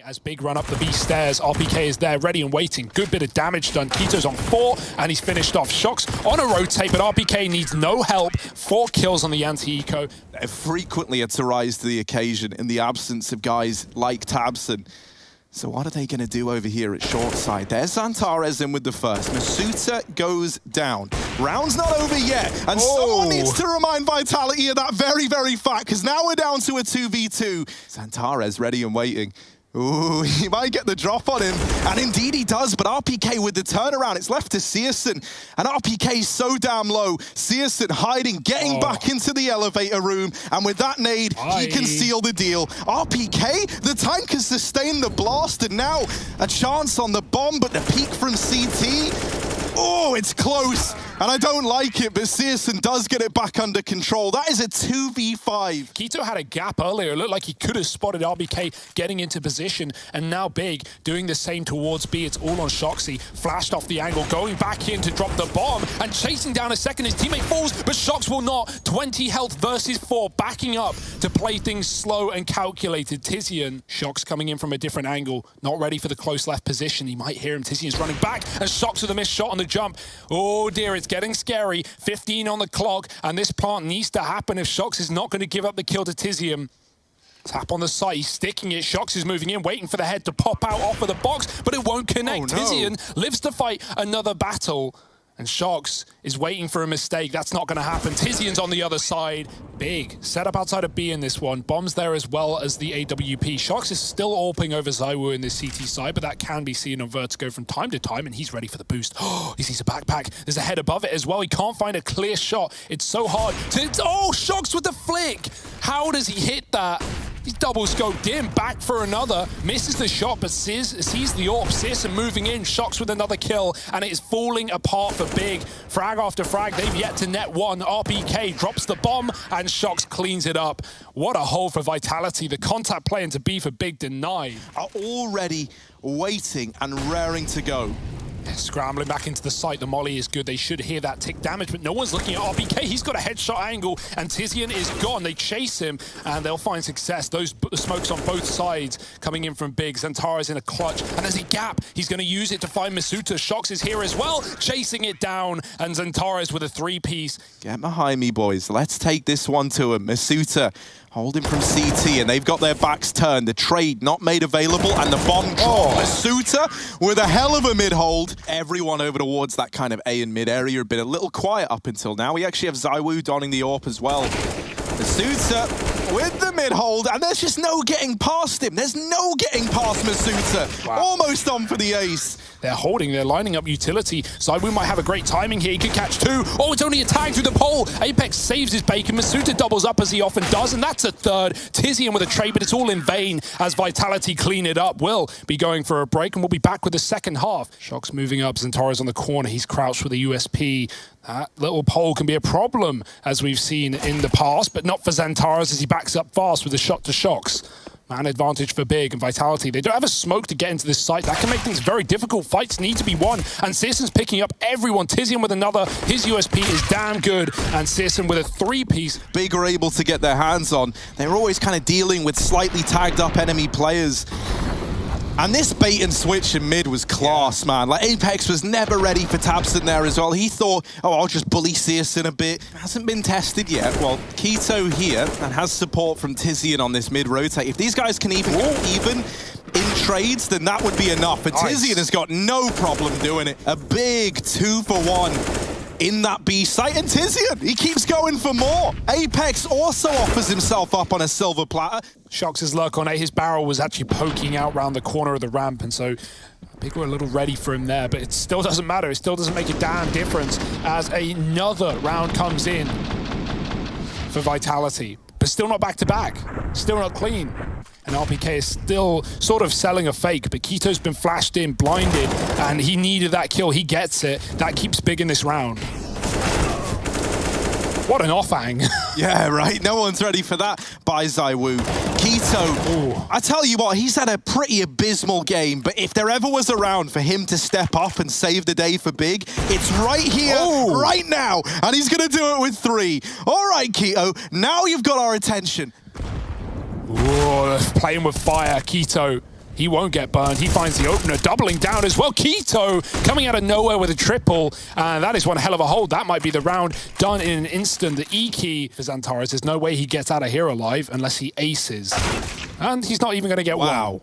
As Big run up the B stairs, RPK is there, ready and waiting. Good bit of damage done. Kito's on 4, and he's finished off. Shox on a rotate, but RPK needs no help. 4 kills on the anti-eco. Frequently to rise to the occasion in the absence of guys like Tabsen. So what are they going to do over here at short side? There's Xantares in with the first. Misutaaa goes down. Round's not over yet. And someone needs to remind Vitality of that very, very fact, because now we're down to a 2v2. Xantares ready and waiting. Ooh, he might get the drop on him. And indeed he does, but RPK with the turnaround. It's left to Syrson. And RPK's so damn low. Syrson hiding, getting back into the elevator room. And with that nade, he can seal the deal. RPK, the tank has sustained the blast. And now a chance on the bomb, but the peek from CT. Oh, it's close. And I don't like it, but Syrson does get it back under control. That is a 2v5. Kito had a gap earlier. It looked like he could have spotted RBK getting into position. And now Big doing the same towards B. It's all on Shoxy. Flashed off the angle, going back in to drop the bomb. And chasing down a second, his teammate falls, but Shox will not. 20 health versus 4, backing up to play things slow and calculated. Tizian, Shox coming in from a different angle. Not ready for the close left position. He might hear him. Tizian's running back, and Shox with a missed shot on the jump. Oh dear, it's getting scary. 15 on the clock, and this plant needs to happen if Shox is not going to give up the kill to Tizian. Tap on the side, he's sticking it. Shox is moving in, waiting for the head to pop out off of the box, but it won't connect. Tizian lives to fight another battle. And Shox is waiting for a mistake. That's not going to happen. Tizian's on the other side. Big set up outside of B in this one. Bombs there as well as the AWP. Shox is still AWPing over Zywoo in this CT side, but that can be seen on Vertigo from time to time, and he's ready for the boost. Oh, he sees a backpack. There's a head above it as well. He can't find a clear shot. It's so hard to... Oh, Shox with the flick! How does he hit that? He's double scoped in, back for another, misses the shot, but sees the AWP. Syrson moving in, Shox with another kill, and it is falling apart for Big. Frag after frag, they've yet to net one. RPK drops the bomb, and Shox cleans it up. What a hole for Vitality. The contact play into B for Big denied. Are already waiting and raring to go. Scrambling back into the site, the molly is good. They should hear that tick damage, but no one's looking at RPK. He's got a headshot angle, and Tizian is gone. They chase him, and they'll find success. Those smokes on both sides coming in from Big. Xantares in a clutch, and there's a gap. He's going to use it to find Misutaaa. Shox is here as well, chasing it down, and Xantares with a 3-piece. Get behind me, boys. Let's take this one to him. Misutaaa holding from CT, and they've got their backs turned. The trade not made available, and the bomb drop. Misutaaa with a hell of a mid-hold. Everyone over towards that kind of A and mid area have been a little quiet up until now. We actually have Zywoo donning the AWP as well. Misutaaa with the mid-hold, and there's just no getting past him. There's no getting past Misutaaa. Wow. Almost on for the ace. They're holding, they're lining up utility. Zywoo might have a great timing here. He could catch 2. Oh, it's only a tag through the pole. Apex saves his bacon. Misutaaa doubles up as he often does, and that's a 3rd. Tizian with a trade, but it's all in vain as Vitality clean it up. Will be going for a break, and we'll be back with the second half. Shox moving up. Xantares on the corner. He's crouched with a USP. That little pole can be a problem, as we've seen in the past, but not for Xantares as he backs up fast with a shot to Shox. Man advantage for Big and Vitality. They don't have a smoke to get into this site. That can make things very difficult. Fights need to be won. And Syrson's picking up everyone. Tizian with another. His USP is damn good. And Syrson with a 3-piece. Big are able to get their hands on. They're always kind of dealing with slightly tagged up enemy players. And this bait and switch in mid was class, man. Like, Apex was never ready for Tabsen there as well. He thought, oh, I'll just bully Syrson a bit. Hasn't been tested yet. Well, Kito here and has support from Tizian on this mid-rotate. If these guys can even go even in trades, then that would be enough. But Tizian has got no problem doing it. A big 2-for-1. In that B site, and Tizian, he keeps going for more. Apex also offers himself up on a silver platter. Shox's luck on it. His barrel was actually poking out round the corner of the ramp, and so people were a little ready for him there, but it still doesn't matter. It still doesn't make a damn difference as another round comes in for Vitality, but still not back-to-back, still not clean. And RPK is still sort of selling a fake, but Kito's been flashed in, blinded, and he needed that kill. He gets it. That keeps Big in this round. What an offhang. Yeah, right. No one's ready for that by Zywoo. Kito, I tell you what, he's had a pretty abysmal game, but if there ever was a round for him to step up and save the day for Big, it's right here, right now, and he's going to do it with 3. All right, Kito, now you've got our attention. Whoa, playing with fire, Kito. He won't get burned. He finds the opener, doubling down as well. Keto coming out of nowhere with a triple. And that is one hell of a hold. That might be the round done in an instant. The E key for Xantares. There's no way he gets out of here alive unless he aces. And he's not even going to get one.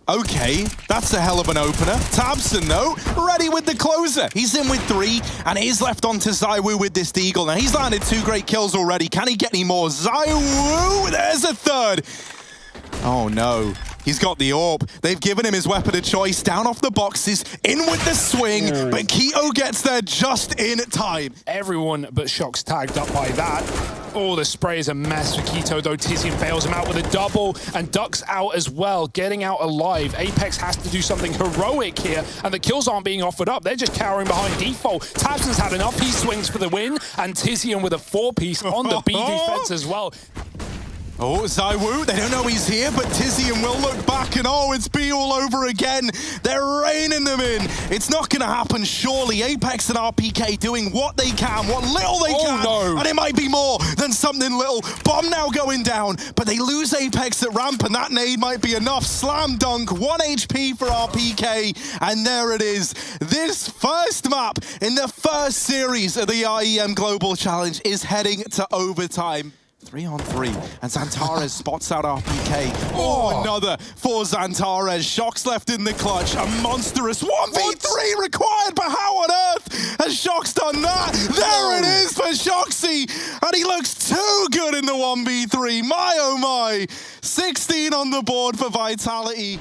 Okay, that's a hell of an opener. Tabsen, though, ready with the closer. He's in with 3, and it is left on to Zywoo with this deagle. Now, he's landed 2 great kills already. Can he get any more? Zywoo, there's a third. Oh, no. He's got the orb. They've given him his weapon of choice. Down off the boxes, in with the swing, but Keto gets there just in time. Everyone but Shox tagged up by that. Oh, the spray is a mess for Keto, though. Tizian bails him out with a double and ducks out as well, getting out alive. Apex has to do something heroic here, and the kills aren't being offered up. They're just cowering behind default. Tabsen's had enough. He swings for the win, and Tizian with a 4-piece on the B defense as well. Oh, Zywoo, they don't know he's here, but Tizian will look back and oh, it's B all over again. They're reining them in. It's not going to happen, surely. Apex and RPK doing what they can, what little they can. No. And it might be more than something little. Bomb now going down, but they lose Apex at ramp, and that nade might be enough. Slam dunk, 1 HP for RPK, and there it is. This first map in the first series of the IEM Global Challenge is heading to overtime. 3-on-3, and Xantares spots out RPK. Oh, another for Xantares. Shox left in the clutch. A monstrous 1v3 required, but how on earth has Shox done that? There it is for Shoxy, and he looks too good in the 1v3. My oh my, 16 on the board for Vitality.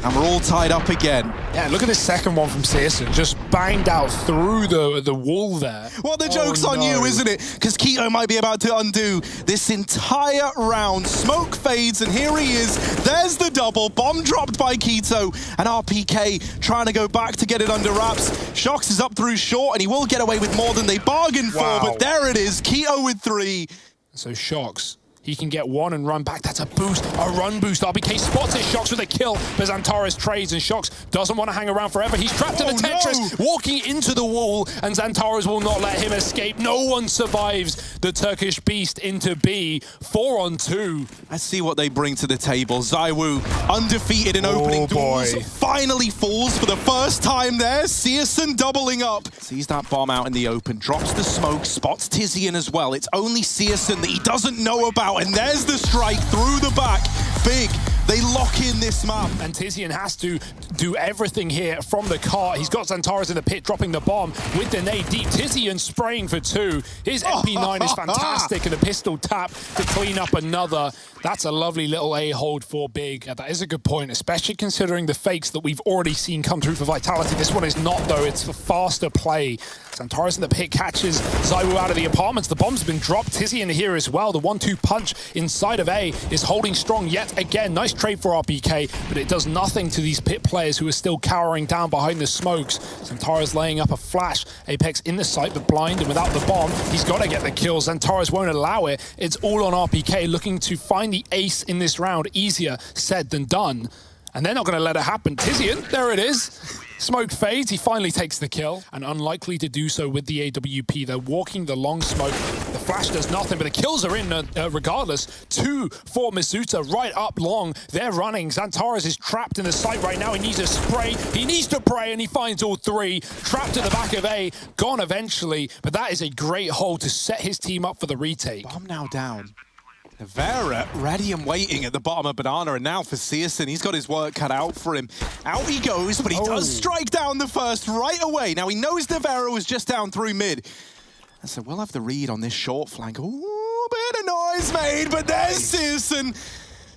And we're all tied up again. Yeah, look at this second one from Syrson. Just banged out through the wall there. Well, the joke's on you, isn't it? Because Keto might be about to undo this entire round. Smoke fades, and here he is. There's the double. Bomb dropped by Keto, and RPK trying to go back to get it under wraps. Shox is up through short, and he will get away with more than they bargained for, but there it is. Keto with 3. So Shox, he can get 1 and run back. That's a boost, a run boost. RPK spots his Shox with a kill, but Xantares trades, and Shox doesn't want to hang around forever. He's trapped in the Tetris, walking into the wall, and Xantares will not let him escape. No one survives the Turkish beast into B. 4-on-2. Let's see what they bring to the table. Zywoo, undefeated in opening doors, finally falls for the first time there. Syrson doubling up. Sees that bomb out in the open, drops the smoke, spots Tizian as well. It's only Syrson that he doesn't know about. And there's the strike through the back. Big. They lock in this map. And Tizian has to do everything here from the cart. He's got Xantares in the pit, dropping the bomb with the nade deep. Tizian spraying for 2. His MP9 is fantastic, and a pistol tap to clean up another. That's a lovely little A-hold for Big. Yeah, that is a good point, especially considering the fakes that we've already seen come through for Vitality. This one is not, though. It's for faster play. Xantares in the pit catches Zywoo out of the apartments. The bomb's been dropped. Tizian here as well. The 1-2 punch inside of A is holding strong yet again. Nice trade for RPK, but it does nothing to these pit players who are still cowering down behind the smokes. Xantares laying up a flash. Apex in the sight, but blind, and without the bomb, he's got to get the kills. Xantares won't allow it. It's all on RPK, looking to find the ace in this round. Easier said than done. And they're not going to let it happen. Tizian, there it is. Smoke fades, he finally takes the kill, and unlikely to do so with the AWP. They're walking the long smoke. The flash does nothing, but the kills are in regardless. 2 for Misutaaa, right up long. They're running. Xantares is trapped in the site right now. He needs a spray. He needs to pray, and he finds all 3. Trapped at the back of A, gone eventually, but that is a great hold to set his team up for the retake. Bomb now down. Nivera ready and waiting at the bottom of Banana, and now for Syrson, he's got his work cut out for him. Out he goes, but he does strike down the first right away. Now he knows Nivera was just down through mid. And so we'll have the read on this short flank. Ooh, bit of noise made, but there's Syrson.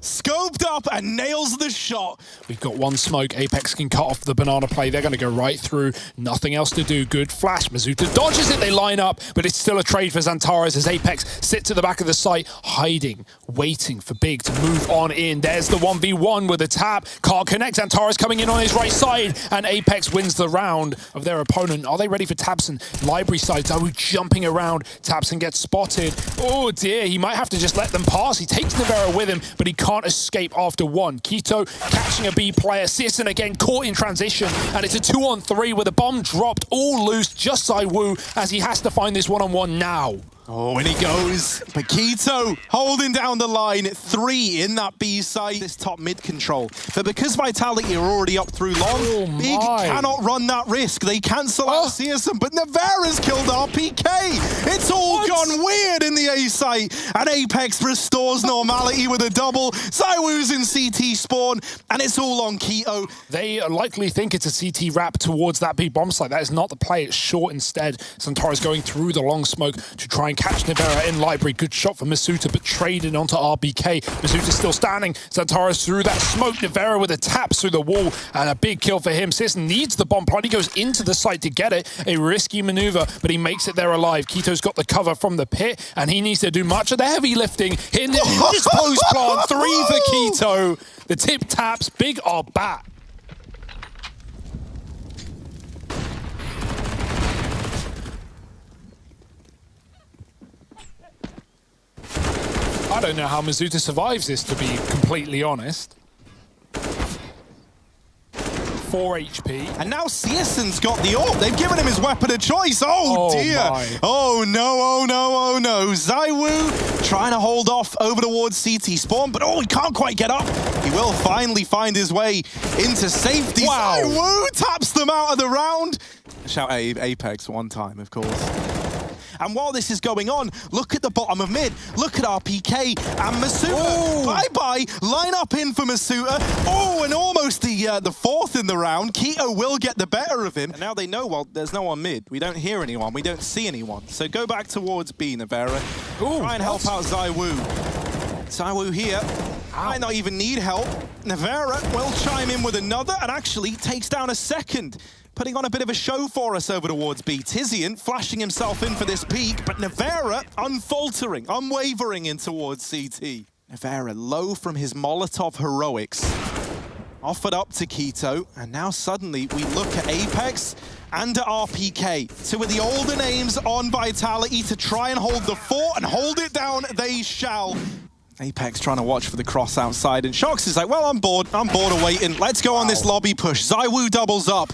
Scoped up and nails the shot. We've got 1 smoke. Apex can cut off the banana play. They're going to go right through. Nothing else to do. Good flash. Misutaaa dodges it. They line up, but it's still a trade for Xantares as Apex sits at the back of the site, hiding, waiting for Big to move on in. There's the 1v1 with a tap. Can't connect. Xantares coming in on his right side, and Apex wins the round of their opponent. Are they ready for Tabsen? Library side. Zywoo jumping around. Tabsen gets spotted. Oh dear, he might have to just let them pass. He takes Nivera with him, but he can't escape after 1. Keto catching a B player. Syrson again caught in transition, and it's a 2-on-3 with a bomb dropped, all loose, just Zywoo, as he has to find this 1-on-1 now. Oh, and he goes. Paquito holding down the line. 3 in that B site. This top mid control. But because Vitality are already up through long, Big cannot run that risk. They cancel out Syrson, but Nivera's killed RPK. It's all gone weird in the A site. And Apex restores normality with a double. Zywoo's in CT spawn, and it's all on Keto. They likely think it's a CT wrap towards that big bomb site. That is not the play. It's short instead. Xantares going through the long smoke to try and catch Nivera in library. Good shot for Misutaaa, but traded onto RBK. Misutaaa still standing. Xantares through that smoke. Nivera with a tap through the wall, and a big kill for him. Syrson needs the bomb plant. He goes into the site to get it. A risky maneuver, but he makes it there alive. Keto's got the cover from the pit, and he needs to do much of the heavy lifting. Hitting this post plant. 3 for Keto. The tip taps. Big or bat. I don't know how Misutaaa survives this, to be completely honest. 4 HP. And now Syrson's got the orb. They've given him his weapon of choice. Oh dear. My. Oh no, oh no, oh no. Zywoo trying to hold off over towards CT spawn, but he can't quite get up. He will finally find his way into safety. Wow. Zywoo taps them out of the round. Shout out Apex one time, of course. And while this is going on, look at the bottom of mid. Look at RPK and Misutaaa. Bye-bye. Line up in for Misutaaa. Oh, and almost the 4th in the round. Keto will get the better of him. And now they know, well, there's no one mid. We don't hear anyone. We don't see anyone. So go back towards B, Nivera. Try and help out Zywoo. Zywoo here. Might not even need help. Nivera will chime in with another and actually takes down a second. Putting on a bit of a show for us over towards B. Tizian flashing himself in for this peak, but Nivera unfaltering, unwavering in towards CT. Nivera low from his Molotov heroics. Offered up to Keto, and now suddenly we look at Apex and at RPK. 2 of the older names on Vitality to try and hold the fort, and hold it down they shall. Apex trying to watch for the cross outside, and Shox is like, well, I'm bored of waiting. Let's go on this lobby push. Zywoo doubles up.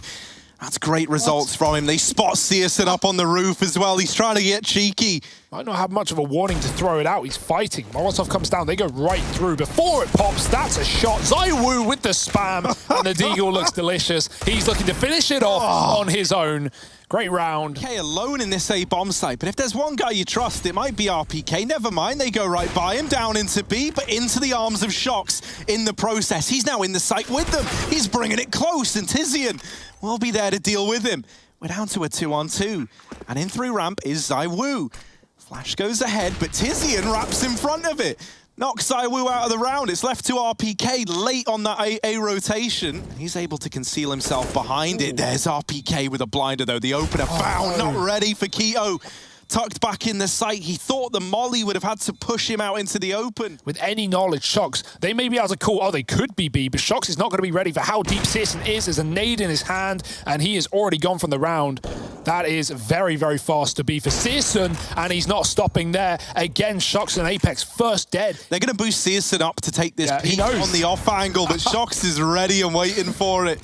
That's great results from him. They spot Syrson up on the roof as well. He's trying to get cheeky. Might not have much of a warning to throw it out. He's fighting. Molotov comes down. They go right through. Before it pops, that's a shot. Zywoo with the spam. And the deagle looks delicious. He's looking to finish it off on his own. Great round. RPK alone in this A bomb site. But if there's one guy you trust, it might be RPK. Never mind. They go right by him, down into B, but into the arms of Shox in the process. He's now in the site with them. He's bringing it close, and Tizian will be there to deal with him. We're down to a 2-on-2. And in through ramp is Zywoo. Flash goes ahead, but Tizian wraps in front of it. Knocks Zywoo out of the round. It's left to RPK late on that A rotation. He's able to conceal himself behind it. There's RPK with a blinder, though. The opener found, not ready for Keto. Tucked back in the site. He thought the molly would have had to push him out into the open. With any knowledge, Shox, they may be able to call, they could be B, but Shox is not going to be ready for how deep Syrson is. There's a nade in his hand, and he is already gone from the round. That is very, very fast to be for Syrson, and he's not stopping there. Again, Shox and Apex first dead. They're going to boost Syrson up to take this peek on the off angle, but Shox is ready and waiting for it.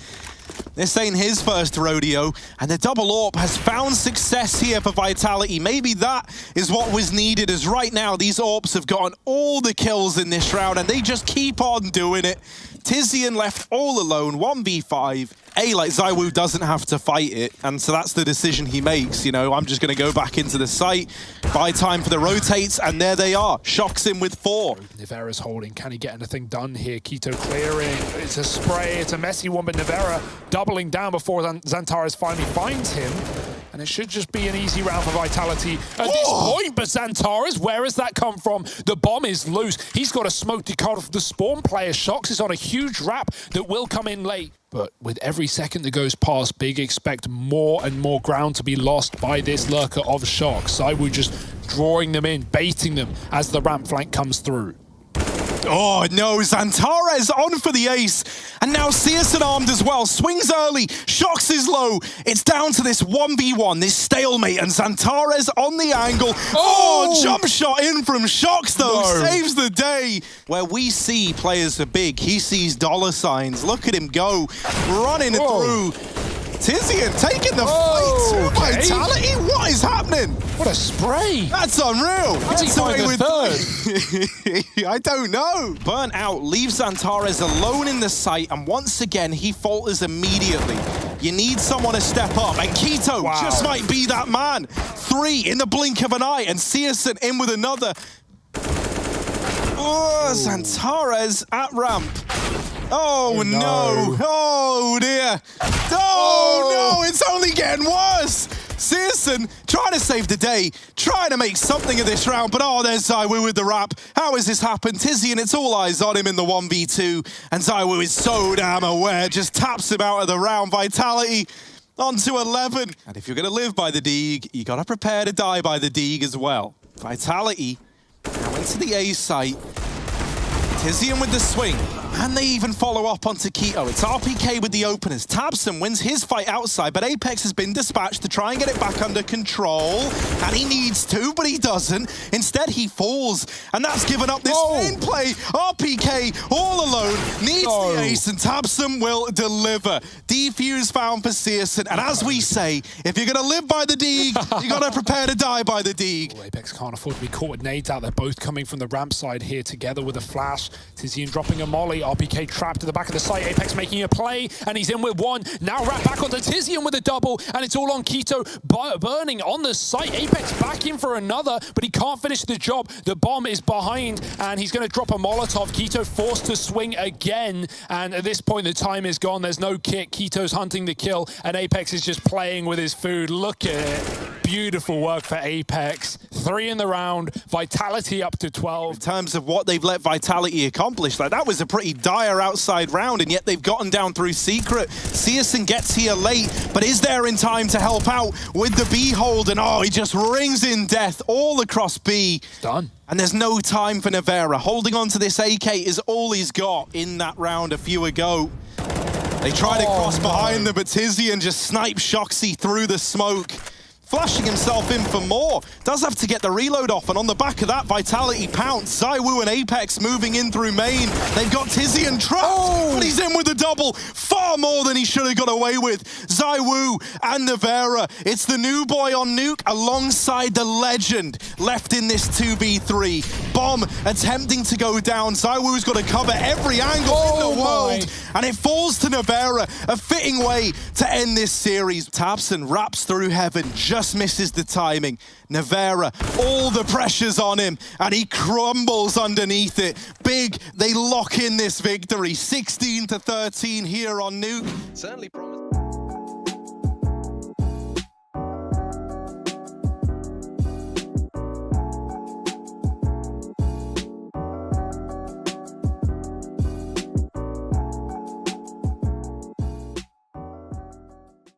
This ain't his first rodeo, and the double AWP has found success here for Vitality. Maybe that is what was needed, as right now these AWPs have gotten all the kills in this round, and they just keep on doing it. Tizian left all alone, 1v5. Like Zywoo doesn't have to fight it, and so that's the decision he makes. You know, I'm just going to go back into the site, buy time for the rotates, and there they are. Shox in with 4. Nivera's holding. Can he get anything done here? Keto clearing. It's a spray. It's a messy one, but Nivera doubling down before Xantares finally finds him. And it should just be an easy round for Vitality at this point. But Xantares, where has that come from? The bomb is loose. He's got a smoke to cut off the spawn player. Shox is on a huge wrap that will come in late. But with every second that goes past, Big expect more and more ground to be lost by this lurker of Shox. Zywoo just drawing them in, baiting them as the ramp flank comes through. Oh no, Xantares on for the ace. And now Syrson armed as well. Swings early. Shox is low. It's down to this 1v1, this stalemate. And Xantares on the angle. Oh, jump shot in from Shox though. Saves the day. Where we see players are big, he sees dollar signs. Look at him go. Running through. Tizian taking the fight to okay. Vitality. What is happening? What a spray. That's unreal. How's he find the third? I don't know. Burnt out leaves Xantares alone in the site, and once again, he falters immediately. You need someone to step up, and Keto just might be that man. 3 in the blink of an eye, and Syrson in with another. Oh, Xantares at ramp. Oh, no. Oh, dear. Oh, no, it's only getting worse. Syrson trying to save the day, trying to make something of this round, but oh, there's Zywoo with the wrap. How has this happened? Tizian, it's all eyes on him in the 1v2, and Zywoo is so damn aware, just taps him out of the round. Vitality on to 11. And if you're going to live by the Deeg, you got to prepare to die by the Deeg as well. Vitality now into the A site. Tizian with the swing, and they even follow up onto Keto. It's RPK with the openers. Tabsen wins his fight outside, but Apex has been dispatched to try and get it back under control, and he needs to, but he doesn't. Instead, he falls, and that's given up this main play. RPK all alone, needs the ace, and Tabsen will deliver. Defuse found for Syrson, and as we say, if you're going to live by the Deeg, you got to prepare to die by the Deeg. Apex can't afford to be caught with nades out. They're both coming from the ramp side here together with a flash. Tizian dropping a molly. RPK trapped at the back of the site. Apex making a play, and he's in with one. Now wrap back onto Tizian with a double, and it's all on Keto. Burning on the site. Apex back in for another, but he can't finish the job. The bomb is behind, and he's going to drop a Molotov. Keto forced to swing again, and at this point, the time is gone. There's no kick. Keto's hunting the kill, and Apex is just playing with his food. Look at it. Beautiful work for Apex. 3 in the round. Vitality up to 12. In terms of what they've let Vitality accomplish, like that was a pretty dire outside round, and yet they've gotten down through secret. Syrson gets here late, but is there in time to help out with the B hold, and oh, he just rings in death all across B. Done. And there's no time for Nivera. Holding on to this AK is all he's got in that round a few ago. They try to cross behind them, but Tizian just snipes Shoxy through the smoke. Flashing himself in for more. Does have to get the reload off, and on the back of that, Vitality pounce. Zywoo and Apex moving in through main. They've got Tizian trapped, but he's in with a double. Far more than he should have got away with. Zywoo and Nivera. It's the new boy on Nuke alongside the legend left in this 2v3. Bomb attempting to go down. Zywoo's got to cover every angle in the world, and it falls to Nivera. A fitting way to end this series. Tabsen wraps through heaven, just misses the timing. Nivera, all the pressure's on him, and he crumbles underneath it. Big, they lock in this victory. 16-13 here on Nuke. Certainly promised.